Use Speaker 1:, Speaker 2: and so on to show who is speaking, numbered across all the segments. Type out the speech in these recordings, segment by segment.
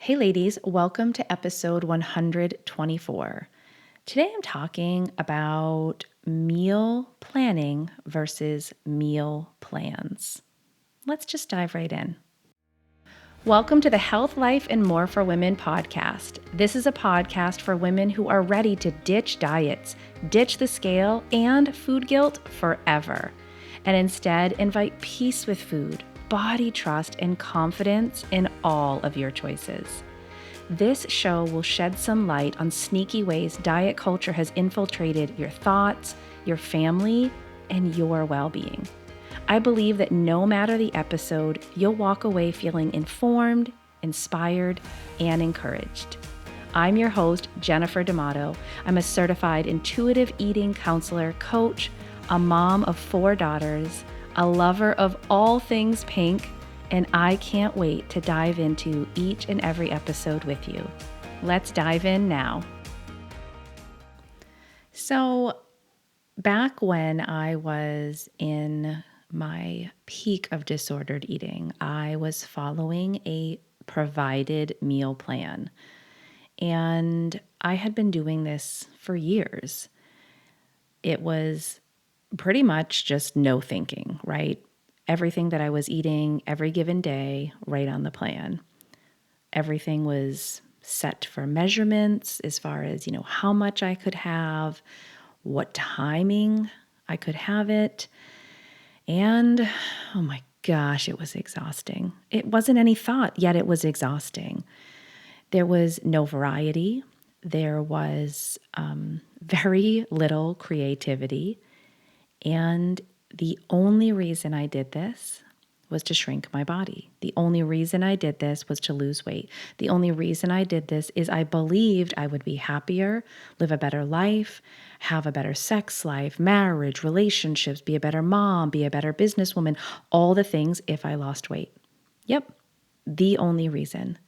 Speaker 1: Hey, ladies, welcome to episode 124. Today I'm talking about meal planning versus meal plans. Let's just dive right in. Welcome to the Health, Life, and More for Women podcast. This is a podcast for women who are ready to ditch diets, ditch the scale, and food guilt forever, and instead invite peace with food, body trust, and confidence in all of your choices. This show will shed some light on sneaky ways diet culture has infiltrated your thoughts, your family, and your well-being. I believe that no matter the episode, you'll walk away feeling informed, inspired, and encouraged. I'm your host, Jennifer D'Amato. I'm a certified intuitive eating counselor, coach, a mom of 4 daughters, a lover of all things pink, and I can't wait to dive into each and every episode with you. Let's dive in now. So, back when I was in my peak of disordered eating, I was following a provided meal plan. And I had been doing this for years. It was pretty much just no thinking, right? Everything that I was eating every given day, right on the plan. Everything was set for measurements as far as, how much I could have, what timing I could have it. And oh my gosh, it was exhausting. It wasn't any thought, yet it was exhausting. There was no variety. There was very little creativity. And the only reason I did this was to shrink my body. The only reason I did this was to lose weight. The only reason I did this is I believed I would be happier, live a better life, have a better sex life, marriage, relationships, be a better mom, be a better businesswoman, all the things if I lost weight. Yep, the only reason.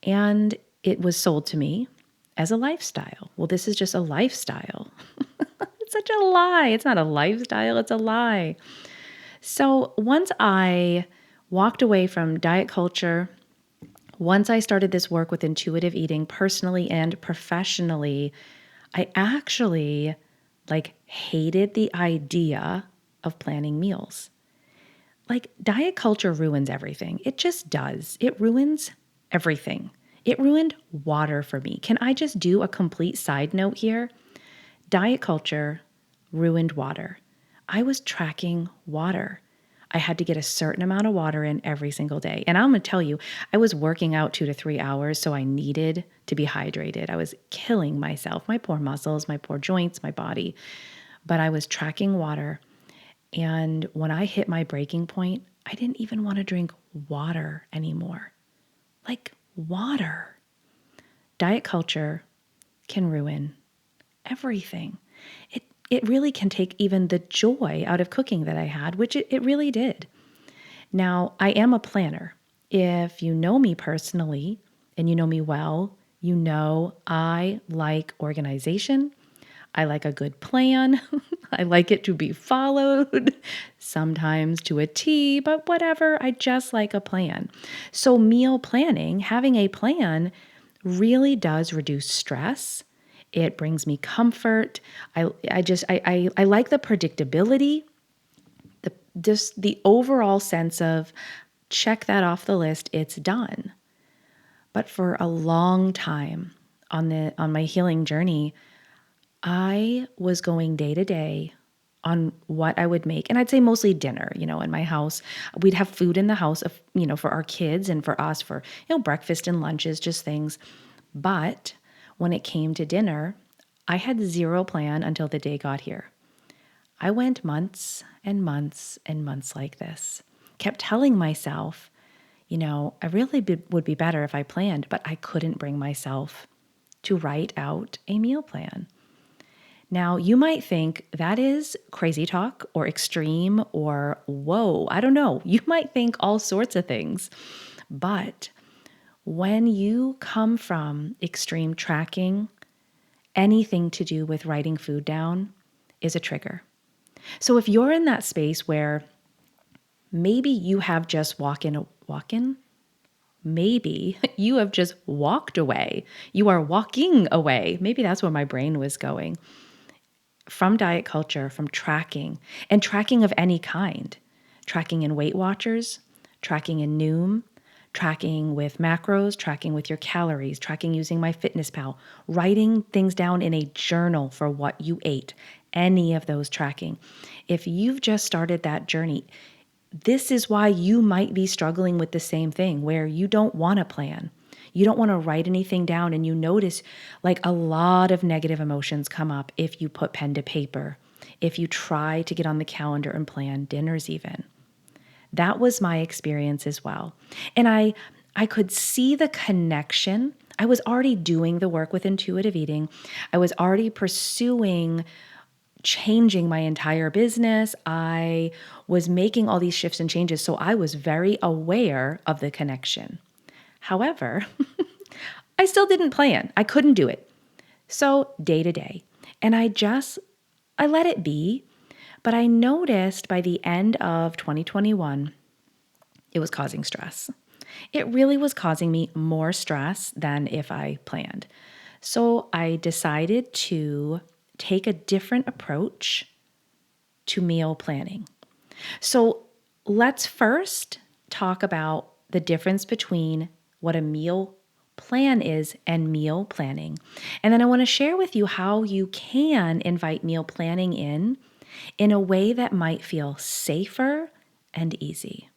Speaker 1: And it was sold to me as a lifestyle. Well, this is just a lifestyle. It's such a lie. It's not a lifestyle, it's a lie. So once I walked away from diet culture, once I started this work with intuitive eating personally and professionally, I actually hated the idea of planning meals. Diet culture ruins everything. It just does. It ruins everything. It ruined water for me. Can I just do a complete side note here? Diet culture ruined water. I was tracking water. I had to get a certain amount of water in every single day. And I'm going to tell you, I was working out 2 to 3 hours, so I needed to be hydrated. I was killing myself, my poor muscles, my poor joints, my body. But I was tracking water. And when I hit my breaking point, I didn't even want to drink water anymore. Water. Diet culture can ruin everything. It really can take even the joy out of cooking that I had, which it really did. Now, I am a planner. If you know me personally and you know me well, you know I like organization. I like a good plan. I like it to be followed, sometimes to a T, but whatever. I just like a plan. So meal planning, having a plan really does reduce stress. It brings me comfort. I like the predictability, the overall sense of check that off the list, it's done. But for a long time on my healing journey, I was going day to day on what I would make. And I'd say mostly dinner, in my house. We'd have food in the house for our kids and for us for, breakfast and lunches, just things. But when it came to dinner, I had zero plan until the day got here. I went months and months and months like this, kept telling myself, I really would be better if I planned, but I couldn't bring myself to write out a meal plan. Now, you might think that is crazy talk or extreme or whoa, I don't know. You might think all sorts of things. But when you come from extreme tracking, anything to do with writing food down is a trigger. So if you're in that space where maybe you have just walk-in maybe you have just walked away. You are walking away. Maybe that's where my brain was going from diet culture, from tracking, and tracking of any kind. Tracking in Weight Watchers, tracking in Noom, tracking with macros, tracking with your calories, tracking using MyFitnessPal, writing things down in a journal for what you ate, any of those tracking. If you've just started that journey, this is why you might be struggling with the same thing where you don't want to plan. You don't want to write anything down, and you notice like a lot of negative emotions come up if you put pen to paper, if you try to get on the calendar and plan dinners even. That was my experience as well. And I could see the connection. I was already doing the work with intuitive eating. I was already pursuing changing my entire business. I was making all these shifts and changes. So I was very aware of the connection. However, I still didn't plan. I couldn't do it. So day to day. And I let it be. But I noticed by the end of 2021, it was causing stress. It really was causing me more stress than if I planned. So I decided to take a different approach to meal planning. So let's first talk about the difference between what a meal plan is and meal planning. And then I want to share with you how you can invite meal planning in a way that might feel safer and easy.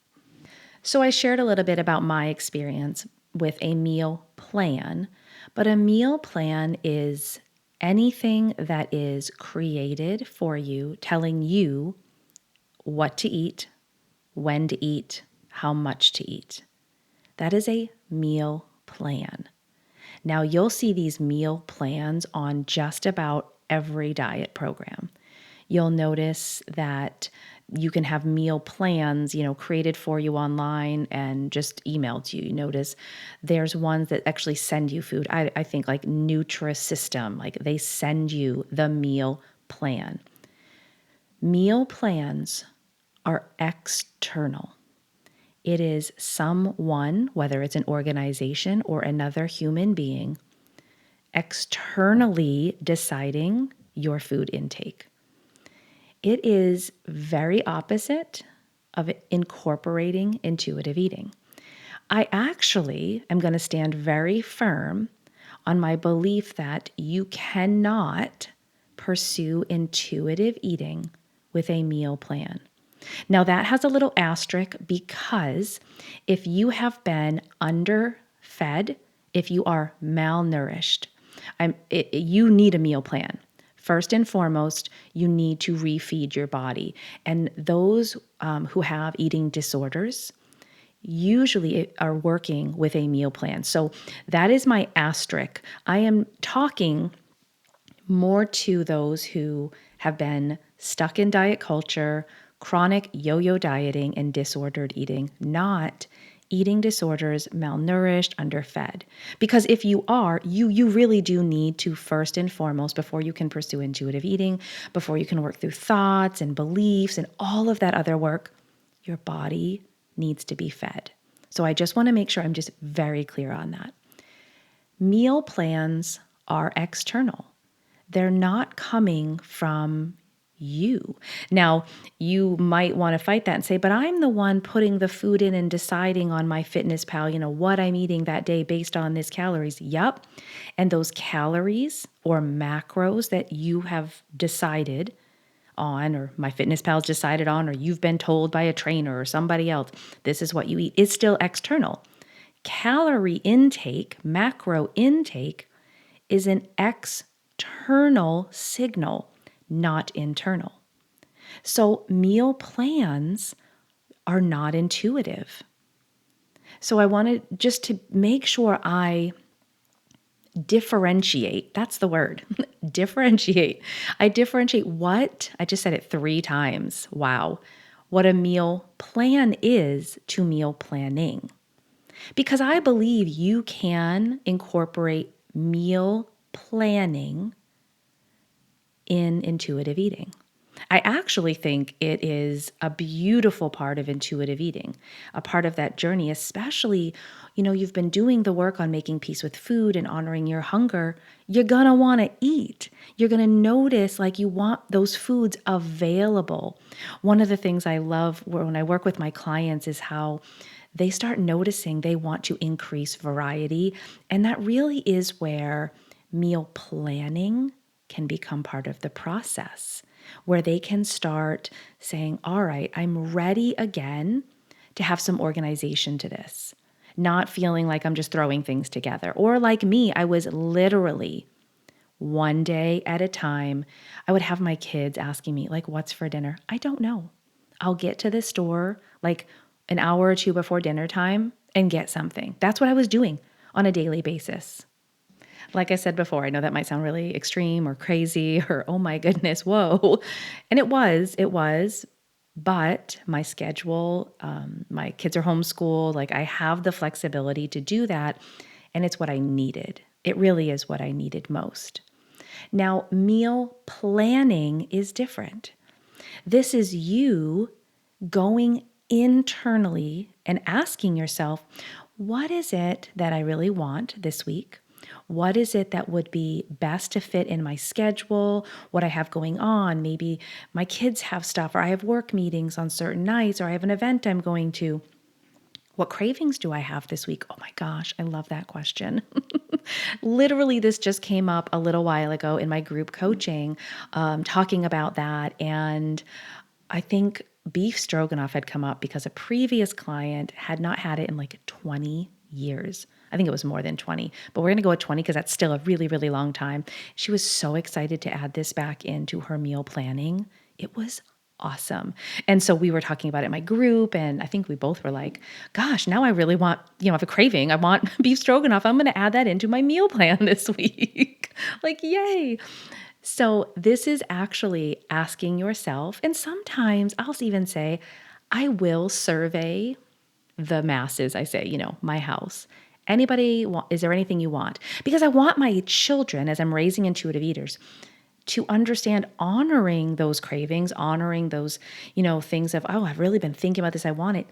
Speaker 1: So I shared a little bit about my experience with a meal plan, but a meal plan is anything that is created for you, telling you what to eat, when to eat, how much to eat. That is a meal plan. Now, you'll see these meal plans on just about every diet program. You'll notice that you can have meal plans, created for you online and just emailed to you. You notice there's ones that actually send you food. I think like Nutrisystem, like they send you the meal plan. Meal plans are external. It is someone, whether it's an organization or another human being, externally deciding your food intake. It is very opposite of incorporating intuitive eating. I actually am going to stand very firm on my belief that you cannot pursue intuitive eating with a meal plan. Now, that has a little asterisk because if you have been underfed, if you are malnourished, you need a meal plan. First and foremost, you need to refeed your body. And those who have eating disorders usually are working with a meal plan. So that is my asterisk. I am talking more to those who have been stuck in diet culture, chronic yo-yo dieting, and disordered eating, not eating disorders, malnourished, underfed. Because if you are, you really do need to first and foremost, before you can pursue intuitive eating, before you can work through thoughts and beliefs and all of that other work, your body needs to be fed. So I just want to make sure I'm just very clear on that. Meal plans are external. They're not coming from you. Now, you might want to fight that and say, but I'm the one putting the food in and deciding on MyFitnessPal, what I'm eating that day based on these calories. Yep. And those calories or macros that you have decided on, or MyFitnessPal's decided on, or you've been told by a trainer or somebody else, this is what you eat, is still external. Calorie intake, macro intake, is an external signal, not internal. So meal plans are not intuitive. So I wanted just to make sure I differentiate. That's the word. Differentiate. I differentiate what, I just said it 3 times. Wow. What a meal plan is to meal planning. Because I believe you can incorporate meal planning in intuitive eating. I actually think it is a beautiful part of intuitive eating, a part of that journey, especially, you've been doing the work on making peace with food and honoring your hunger. You're going to want to eat. You're going to notice like you want those foods available. One of the things I love when I work with my clients is how they start noticing they want to increase variety. And that really is where meal planning can become part of the process, where they can start saying, all right, I'm ready again to have some organization to this, not feeling like I'm just throwing things together. Or like me, I was literally one day at a time, I would have my kids asking me, like, what's for dinner? I don't know. I'll get to the store like an hour or two before dinner time and get something. That's what I was doing on a daily basis. Like I said before, I know that might sound really extreme or crazy or, oh my goodness, whoa. And it was, but my schedule, my kids are homeschooled. Like I have the flexibility to do that. And it's what I needed. It really is what I needed most. Now, meal planning is different. This is you going internally and asking yourself, what is it that I really want this week? What is it that would be best to fit in my schedule, what I have going on? Maybe my kids have stuff, or I have work meetings on certain nights, or I have an event I'm going to. What cravings do I have this week? Oh my gosh, I love that question. Literally, this just came up a little while ago in my group coaching, talking about that. And I think beef stroganoff had come up because a previous client had not had it in like 20 years. I think it was more than 20, but we're going to go with 20 because that's still a really, really long time. She was so excited to add this back into her meal planning. It was awesome. And so we were talking about it in my group, and I think we both were like, gosh, now I really want, I have a craving. I want beef stroganoff. I'm going to add that into my meal plan this week. Like, yay. So this is actually asking yourself, and sometimes I'll even say, I will survey the masses. I say, my house. Anybody want, is there anything you want? Because I want my children, as I'm raising intuitive eaters, to understand honoring those cravings, honoring those, things of, oh, I've really been thinking about this, I want it,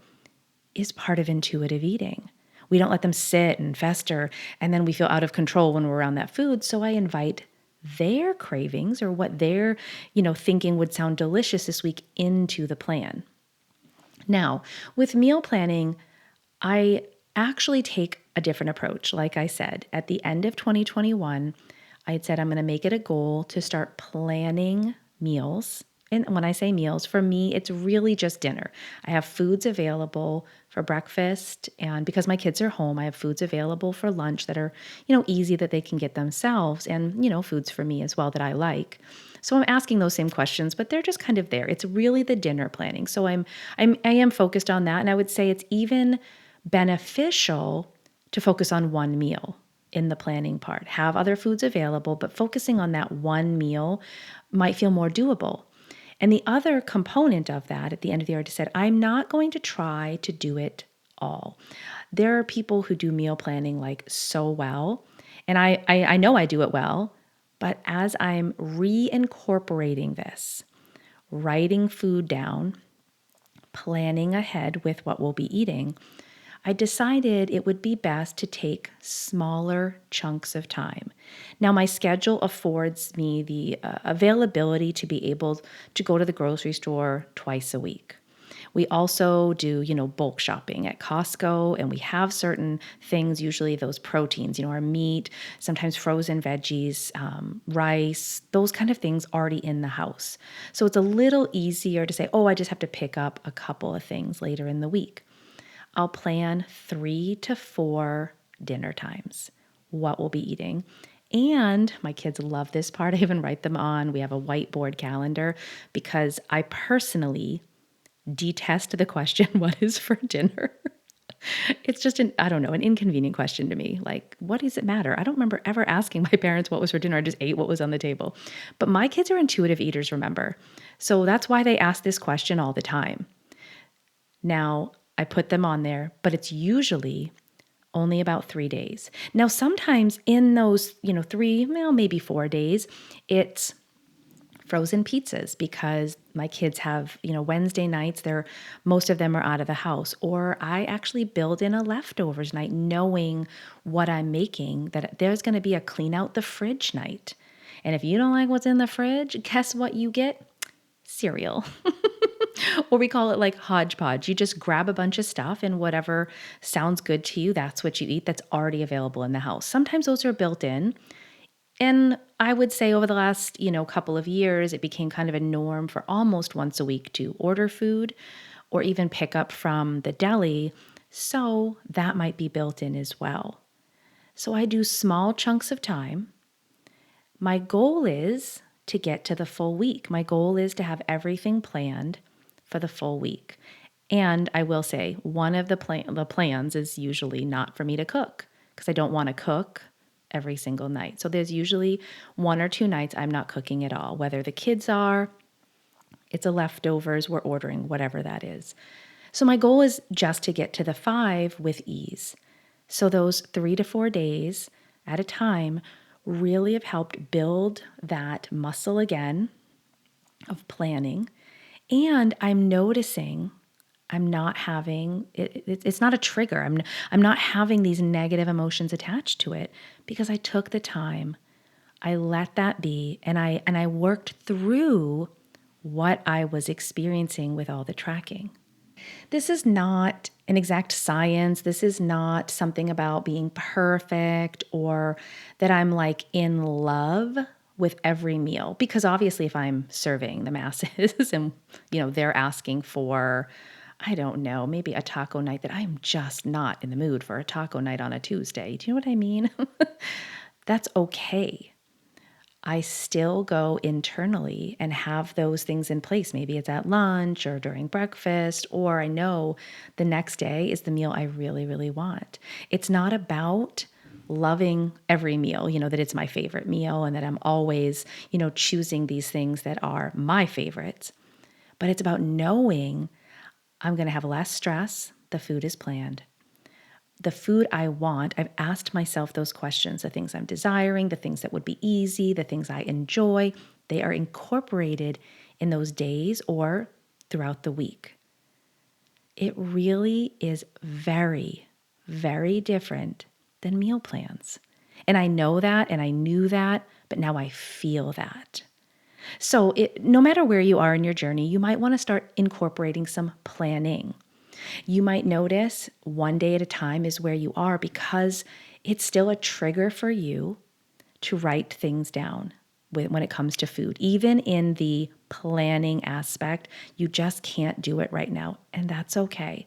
Speaker 1: is part of intuitive eating. We don't let them sit and fester, and then we feel out of control when we're around that food. So I invite their cravings or what they're, thinking would sound delicious this week into the plan. Now, with meal planning, I actually take a different approach. Like I said, at the end of 2021, I had said I'm going to make it a goal to start planning meals. And when I say meals, for me, it's really just dinner. I have foods available for breakfast. And because my kids are home, I have foods available for lunch that are, easy that they can get themselves, and, foods for me as well that I like. So I'm asking those same questions, but they're just kind of there. It's really the dinner planning. So I am focused on that. And I would say it's even beneficial to focus on one meal in the planning part. Have other foods available, but focusing on that one meal might feel more doable. And the other component of that at the end of the year, I just said, I'm not going to try to do it all. There are people who do meal planning like so well, and I know I do it well, but as I'm reincorporating this, writing food down, planning ahead with what we'll be eating, I decided it would be best to take smaller chunks of time. Now, my schedule affords me the availability to be able to go to the grocery store twice a week. We also do, bulk shopping at Costco, and we have certain things, usually those proteins, our meat, sometimes frozen veggies, rice, those kind of things already in the house. So it's a little easier to say, oh, I just have to pick up a couple of things later in the week. I'll plan 3 to 4 dinner times, what we'll be eating. And my kids love this part. I even write them on. We have a whiteboard calendar because I personally detest the question, what is for dinner? It's just an inconvenient question to me. Like, what does it matter? I don't remember ever asking my parents what was for dinner. I just ate what was on the table. But my kids are intuitive eaters, remember. So that's why they ask this question all the time. Now, I put them on there, but it's usually only about 3 days. Now, sometimes in those, 3, maybe 4 days, it's frozen pizzas because my kids have, Wednesday nights, most of them are out of the house. Or I actually build in a leftovers night knowing what I'm making, that there's going to be a clean out the fridge night. And if you don't like what's in the fridge, guess what you get? Cereal. Or we call it like hodgepodge. You just grab a bunch of stuff and whatever sounds good to you, that's what you eat that's already available in the house. Sometimes those are built in. And I would say over the last, couple of years, it became kind of a norm for almost once a week to order food or even pick up from the deli. So that might be built in as well. So I do small chunks of time. My goal is to get to the full week. My goal is to have everything planned for the full week. And I will say one of the plans is usually not for me to cook because I don't want to cook every single night. So there's usually 1 or 2 nights I'm not cooking at all, whether the kids are, it's a leftovers, we're ordering, whatever that is. So my goal is just to get to the 5 with ease. So those 3 to 4 days at a time really have helped build that muscle again of planning. And I'm noticing I'm not having it's not a trigger. I'm not having these negative emotions attached to it because I took the time. I let that be and I worked through what I was experiencing with all the tracking. This is not an exact science. This is not something about being perfect or that I'm like in love with every meal. Because obviously, if I'm serving the masses and, they're asking for, I don't know, maybe a taco night that I'm just not in the mood for a taco night on a Tuesday. Do you know what I mean? That's okay. I still go internally and have those things in place. Maybe it's at lunch or during breakfast, or I know the next day is the meal I really, really want. It's not about loving every meal, that it's my favorite meal and that I'm always, choosing these things that are my favorites. But it's about knowing I'm going to have less stress. The food is planned. The food I want, I've asked myself those questions, the things I'm desiring, the things that would be easy, the things I enjoy, they are incorporated in those days or throughout the week. It really is very, very different than meal plans. And I know that and I knew that, but now I feel that. So no matter where you are in your journey, you might want to start incorporating some planning. You might notice 1 day at a time is where you are because it's still a trigger for you to write things down when it comes to food. Even in the planning aspect, you just can't do it right now, and that's okay.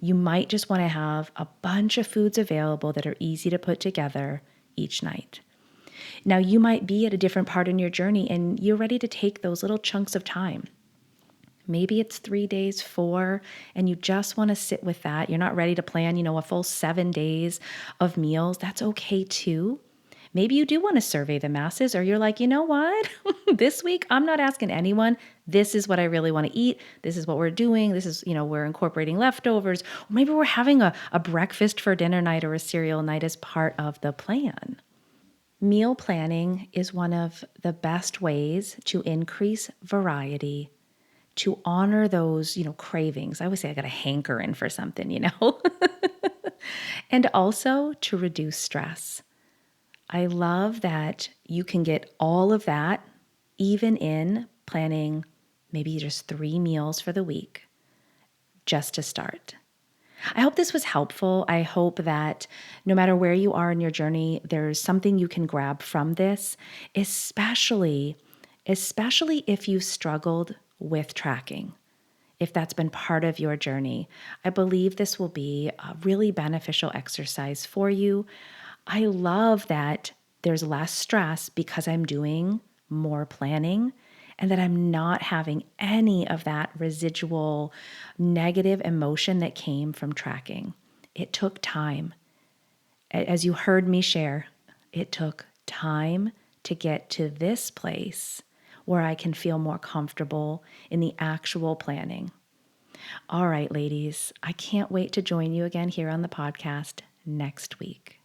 Speaker 1: You might just want to have a bunch of foods available that are easy to put together each night. Now, you might be at a different part in your journey and you're ready to take those little chunks of time. Maybe it's 3 days, 4, and you just want to sit with that. You're not ready to plan, a full 7 days of meals. That's okay too. Maybe you do want to survey the masses, or you're like, you know what? This week, I'm not asking anyone. This is what I really want to eat. This is what we're doing. This is, we're incorporating leftovers. Or maybe we're having a breakfast for dinner night or a cereal night as part of the plan. Meal planning is one of the best ways to increase variety, to honor those, cravings. I always say I got a hankering for something, and also to reduce stress. I love that you can get all of that even in planning maybe just 3 meals for the week just to start. I hope this was helpful. I hope that no matter where you are in your journey, there's something you can grab from this, especially if you've struggled with tracking. If that's been part of your journey, I believe this will be a really beneficial exercise for you. I love that there's less stress because I'm doing more planning and that I'm not having any of that residual negative emotion that came from tracking. It took time. As you heard me share, it took time to get to this place where I can feel more comfortable in the actual planning. All right, ladies, I can't wait to join you again here on the podcast next week.